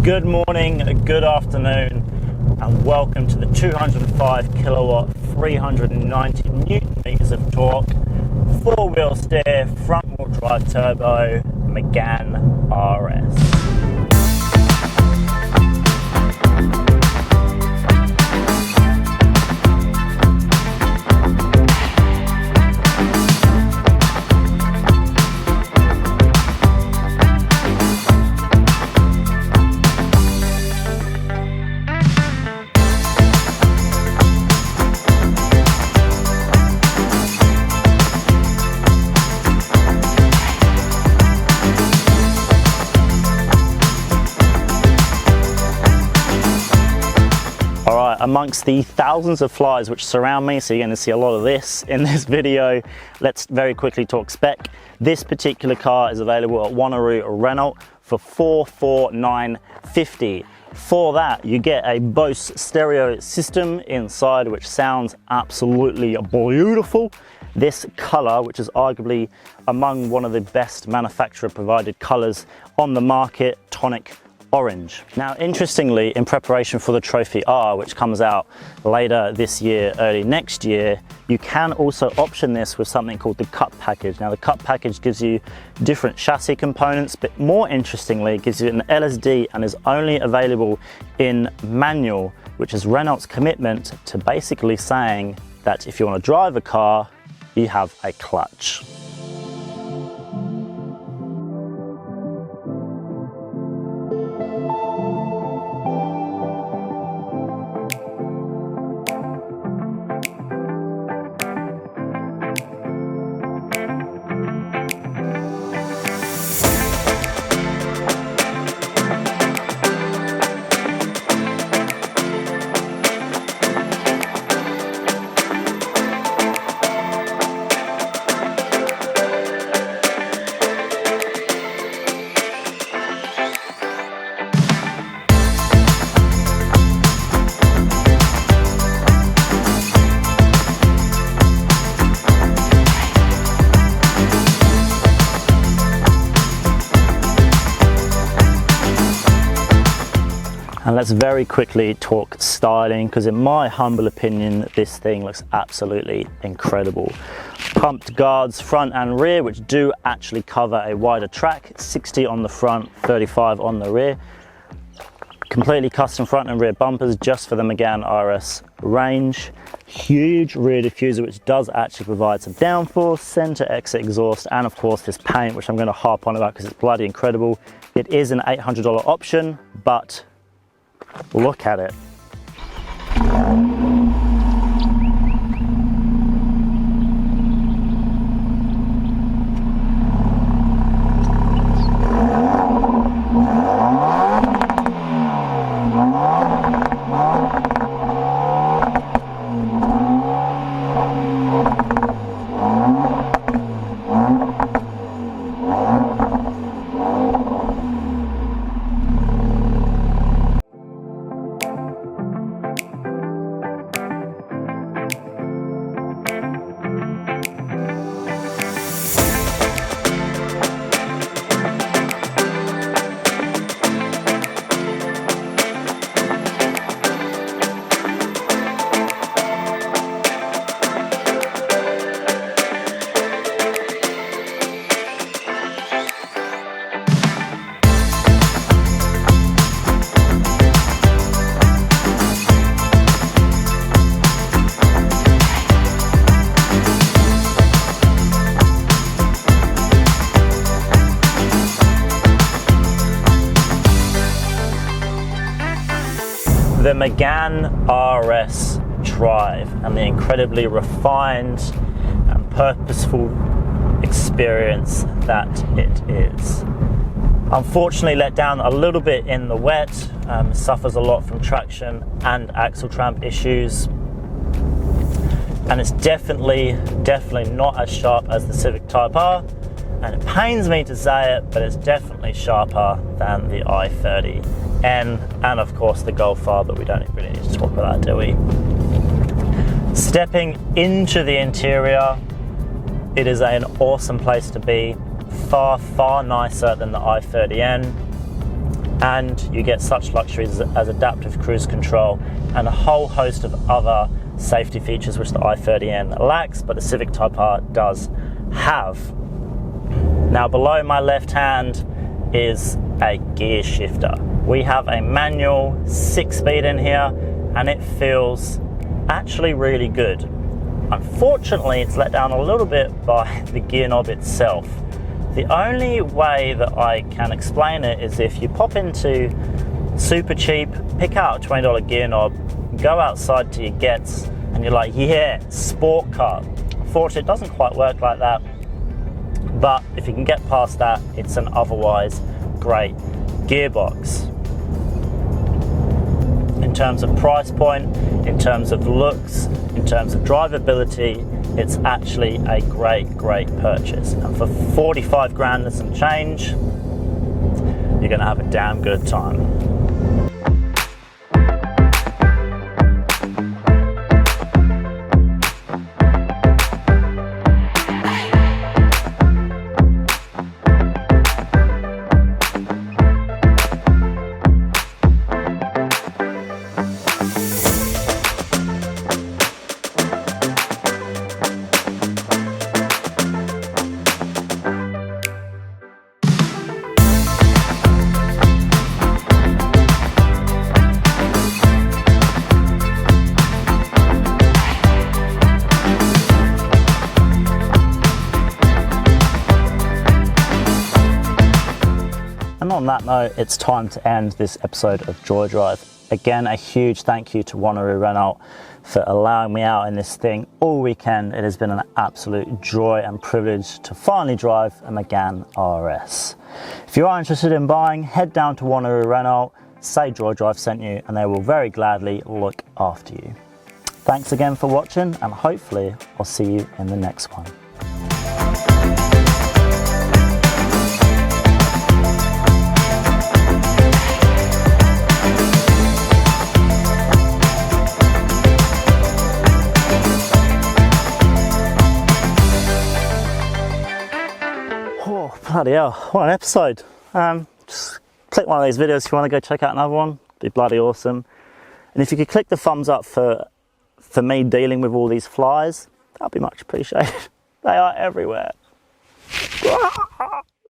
Good morning, good afternoon, and welcome to the 205 kilowatt, 390 newton meters of torque, four-wheel steer, front-wheel drive turbo Megane RS. Amongst the thousands of flies which surround me, so you're going to see a lot of this in this video, let's very quickly talk spec. This particular car is available at Wanneroo Renault for $449.50. For that, you get a Bose stereo system inside, which sounds absolutely beautiful. This color, which is arguably among one of the best manufacturer provided colors on the market, tonic orange. Now, interestingly, in preparation for the Trophy R, which comes out later this year, early next year, you can also option this with something called the Cut package. Now, the Cut package gives you different chassis components, but more interestingly, it gives you an LSD and is only available in manual, which is Renault's commitment to basically saying that if you want to drive a car, you have a clutch. And let's very quickly talk styling, because in my humble opinion, this thing looks absolutely incredible. Pumped guards front and rear, which do actually cover a wider track, 60 on the front, 35 on the rear. Completely custom front and rear bumpers just for the Megane RS range. Huge rear diffuser, which does actually provide some downforce, center exit exhaust, and of course this paint, which I'm going to harp on about because it's bloody incredible. It is an $800 option, but look at it. The Megane RS drive and the incredibly refined and purposeful experience that it is. Unfortunately let down a little bit in the wet, suffers a lot from traction and axle tramp issues, and it's definitely not as sharp as the Civic Type R, and it pains me to say it, but it's definitely sharper than the i30N and of course the Golf R, but we don't really need to talk about that, do we? Stepping into the interior, it is an awesome place to be. Far nicer than the i30N. and you get such luxuries as adaptive cruise control and a whole host of other safety features which the i30N lacks, but the Civic Type R does have. Now below my left hand is a gear shifter. We have a manual 6-speed in here, and it feels actually really good. Unfortunately, it's let down a little bit by the gear knob itself. The only way that I can explain it is if you pop into Super Cheap, pick out a $20 gear knob, go outside to your gets, and you're like, yeah, sport car. Unfortunately, it doesn't quite work like that, but if you can get past that, it's an otherwise great gearbox. In terms of price point, in terms of looks, in terms of drivability, it's actually a great purchase. And for 45 grand and some change, you're gonna have a damn good time. And on that note, it's time to end this episode of Joy Drive. Again, a huge thank you to Wanneroo Renault for allowing me out in this thing all weekend. It has been an absolute joy and privilege to finally drive a Megane RS. If you are interested in buying, head down to Wanneroo Renault, say Joy Drive sent you, and they will very gladly look after you. Thanks again for watching, and hopefully I'll see you in the next one. Oh, bloody hell, what an episode. Just click one of these videos if you want to go check out another one. It'd be bloody awesome. And if you could click the thumbs up for me dealing with all these flies, that'd be much appreciated. They are everywhere.